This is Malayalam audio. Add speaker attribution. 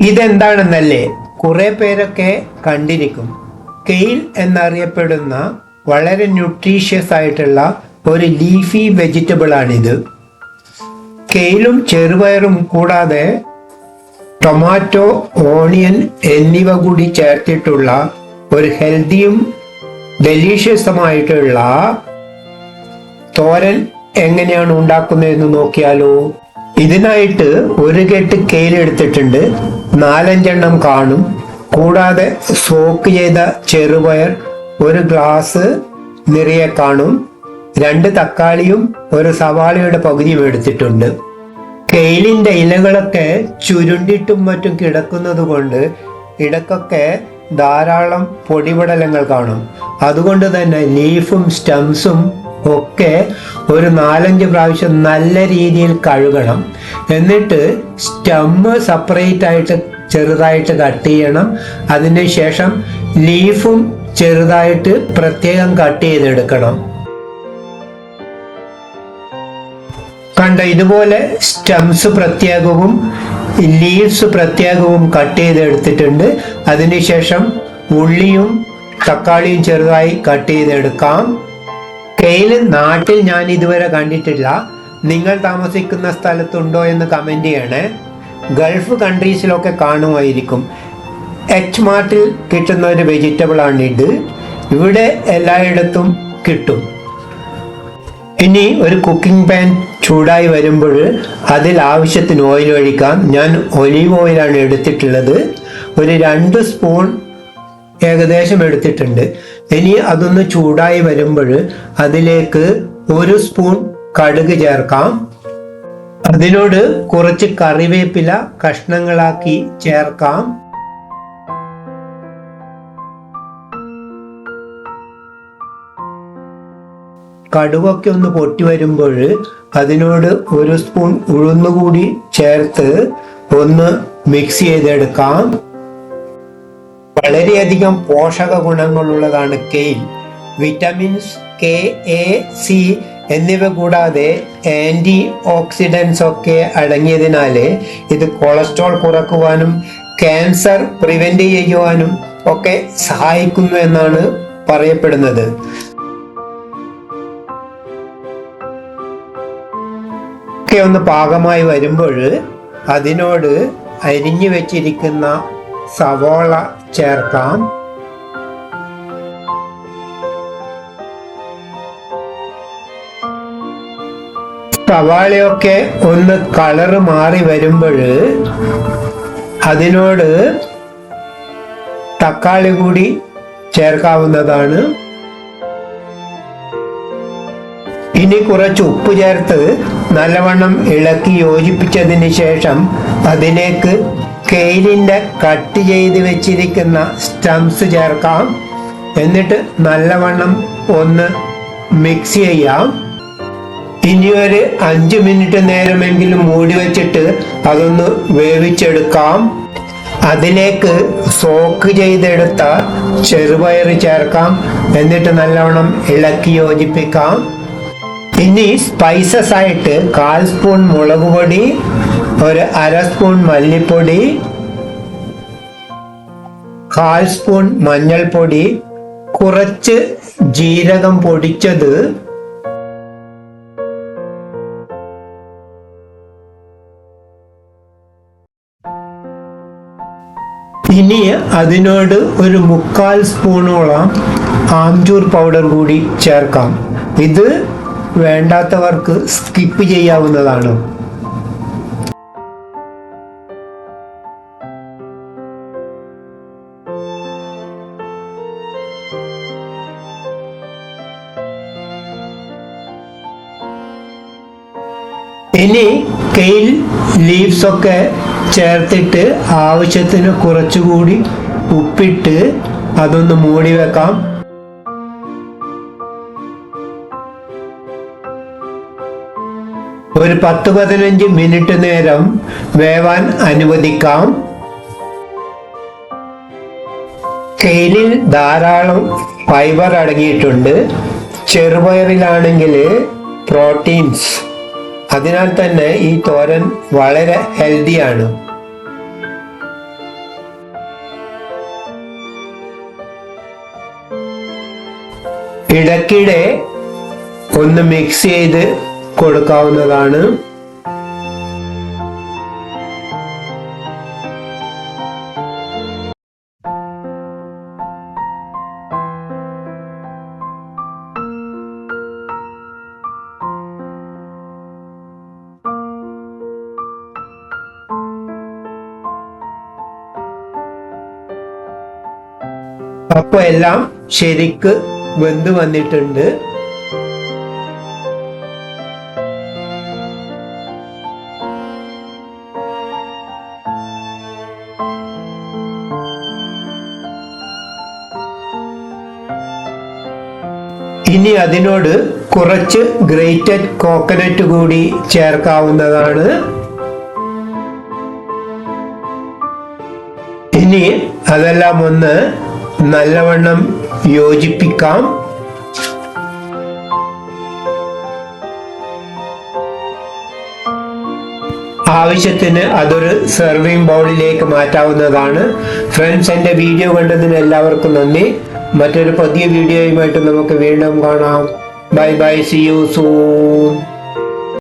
Speaker 1: ഇതെന്താണെന്നല്ലേ കുറെ പേരൊക്കെ കണ്ടിരിക്കും. കെയിൽ എന്നറിയപ്പെടുന്ന വളരെ ന്യൂട്രീഷ്യസ് ആയിട്ടുള്ള ഒരു ലീഫി വെജിറ്റബിൾ ആണിത്. കെയിലും ചെറുപയറും കൂടാതെ ടൊമാറ്റോ, ഓണിയൻ എന്നിവ കൂടി ചേർത്തിട്ടുള്ള ഒരു ഹെൽത്തിയും ഡെലീഷ്യസുമായിട്ടുള്ള തോരൻ എങ്ങനെയാണ് ഉണ്ടാക്കുന്നതെന്ന് നോക്കിയാലോ. ഇതിനായിട്ട് ഒരു കെട്ട് കെയിൽ എടുത്തിട്ടുണ്ട്, 4-5 കാണും. കൂടാതെ സോക്ക് ചെയ്ത ചെറുപയർ 1 ഗ്ലാസ് നിറയെ കാണും. 2 തക്കാളിയും 1 സവാളയുടെ പകുതിയും എടുത്തിട്ടുണ്ട്. കെയിലിന്റെ ഇലകളൊക്കെ ചുരുണ്ടിട്ടും മറ്റും കിടക്കുന്നത് കൊണ്ട് ഇടക്കൊക്കെ ധാരാളം പൊടിപടലങ്ങൾ കാണും. അതുകൊണ്ട് തന്നെ ലീഫും സ്റ്റെംസും ഒക്കെ ഒരു 4-5 പ്രാവശ്യം നല്ല രീതിയിൽ കഴുകണം. എന്നിട്ട് സ്റ്റെമ്മ് സെപ്പറേറ്റ് ആയിട്ട് ചെറുതായിട്ട് കട്ട് ചെയ്യണം. അതിനുശേഷം ലീഫും ചെറുതായിട്ട് പ്രത്യേകം കട്ട് ചെയ്തെടുക്കണം. കണ്ട, ഇതുപോലെ സ്റ്റെംസ് പ്രത്യേകവും ലീവ്സ് പ്രത്യേകവും കട്ട് ചെയ്തെടുത്തിട്ടുണ്ട്. അതിനുശേഷം ഉള്ളിയും തക്കാളിയും ചെറുതായി കട്ട് ചെയ്തെടുക്കാം. കെയിൽ നാട്ടിൽ ഞാൻ ഇതുവരെ കണ്ടിട്ടില്ല. നിങ്ങൾ താമസിക്കുന്ന സ്ഥലത്തുണ്ടോ എന്ന് കമൻറ്റ് ചെയ്യണേ. ഗൾഫ് കൺട്രീസിലൊക്കെ കാണുമായിരിക്കും. എച്ച് മാർട്ടിൽ കിട്ടുന്ന ഒരു വെജിറ്റബിൾ ആണിത്. ഇവിടെ എല്ലായിടത്തും കിട്ടും. ഇനി ഒരു കുക്കിംഗ് പാൻ ചൂടായി വരുമ്പോൾ അതിൽ ആവശ്യത്തിന് ഓയിൽ ഒഴിക്കാം. ഞാൻ ഒലീവ് ഓയിലാണ് എടുത്തിട്ടുള്ളത്. ഒരു 2 സ്പൂൺ ഏകദേശം എടുത്തിട്ടുണ്ട്. ഇനി അതൊന്ന് ചൂടായി വരുമ്പോൾ അതിലേക്ക് 1 സ്പൂൺ കടുക് ചേർക്കാം. അതിനോട് കുറച്ച് കറിവേപ്പില കഷ്ണങ്ങളാക്കി ചേർക്കാം. കടുകൊക്കെ ഒന്ന് പൊട്ടി വരുമ്പോൾ അതിനോട് 1 സ്പൂൺ ഉഴുന്നുകൂടി ചേർത്ത് ഒന്ന് മിക്സ് ചെയ്തെടുക്കാം. വളരെയധികം പോഷക ഗുണങ്ങളുള്ളതാണ് കെയിൽ. വിറ്റമിൻസ് കെ, എ, സി എന്നിവ കൂടാതെ ആന്റി ഓക്സിഡൻസ് ഒക്കെ അടങ്ങിയതിനാൽ ഇത് കൊളസ്ട്രോൾ കുറക്കുവാനും ക്യാൻസർ പ്രിവെന്റ് ചെയ്യുവാനും ഒക്കെ സഹായിക്കുന്നു എന്നാണ് പറയപ്പെടുന്നത്. ഒക്കെ ഒന്ന് പാകമായി വരുമ്പോൾ അതിനോട് അരിഞ്ഞു വെച്ചിരിക്കുന്ന സവാള ചേർക്കാം. സവാളയൊക്കെ ഒന്ന് കളറ് മാറി വരുമ്പോൾ അതിനോട് തക്കാളി കൂടി ചേർക്കാവുന്നതാണ്. ഇനി കുറച്ച് ഉപ്പ് ചേർത്ത് നല്ലവണ്ണം ഇളക്കി യോജിപ്പിച്ചതിന് ശേഷം അതിലേക്ക് കെയിലിൻ്റെ കട്ട് ചെയ്ത് വെച്ചിരിക്കുന്ന സ്റ്റെംസ് ചേർക്കാം. എന്നിട്ട് നല്ലവണ്ണം ഒന്ന് മിക്സ് ചെയ്യാം. ഇനി ഒരു 5 മിനിറ്റ് നേരമെങ്കിലും മൂടി വെച്ചിട്ട് അതൊന്ന് വേവിച്ചെടുക്കാം. അതിലേക്ക് സോക്ക് ചെയ്തെടുത്ത ചെറുപയർ ചേർക്കാം. എന്നിട്ട് നല്ലവണ്ണം ഇളക്കി യോജിപ്പിക്കാം. ഇനി സ്പൈസസ് ആയിട്ട് 1/4 സ്പൂൺ മുളക് പൊടി, ഒരു 1/2 സ്പൂൺ മല്ലിപ്പൊടി, 1/4 സ്പൂൺ മഞ്ഞൾപ്പൊടി, കുറച്ച് ജീരകം പൊടിച്ചത്, ഇനി അതിനോട് ഒരു 3/4 സ്പൂണോളം ആംചൂർ പൗഡർ കൂടി ചേർക്കാം. ഇത് വേണ്ടാത്തവർക്ക് സ്കിപ്പ് ചെയ്യാവുന്നതാണ്. ഇനി കെയിൽ ലീവ്സ് ഒക്കെ ചേർത്തിട്ട് ആവശ്യത്തിന് കുറച്ചുകൂടി ഉപ്പിട്ട് അതൊന്ന് മൂടി വെക്കാം. ഒരു 10-15 മിനിറ്റ് നേരം വേവാൻ അനുവദിക്കാം. കെയിലിൽ ധാരാളം ഫൈബർ അടങ്ങിയിട്ടുണ്ട്. ചെറുപയറിലാണെങ്കിൽ പ്രോട്ടീൻസ്. അതിനാൽ തന്നെ ഈ തോരൻ വളരെ ഹെൽത്തിയാണ്. ഇടയ്ക്കിടെ ഒന്ന് മിക്സ് ചെയ്ത് കൊടുക്കാവുന്നതാണ്. അപ്പോൾ എല്ലാം ശരിക്ക് വെന്ത് വന്നിട്ടുണ്ട്. ഇനി അതിനോട് കുറച്ച് ഗ്രേറ്റഡ് കോക്കനട്ട് കൂടി ചേർക്കാവുന്നതാണ്. ഇനി അതെല്ലാം ഒന്ന് നല്ലവണ്ണം യോജിപ്പിക്കാം. ആവശ്യത്തിന് അതൊരു സെർവിങ് ബൗളിലേക്ക് മാറ്റാവുന്നതാണ്. ഫ്രണ്ട്സ്, എൻ്റെ വീഡിയോ കണ്ടതിന് എല്ലാവർക്കും നന്ദി. മറ്റൊരു പുതിയ വീഡിയോയുമായിട്ട് നമുക്ക് വീണ്ടും കാണാം. Bye bye, see you soon.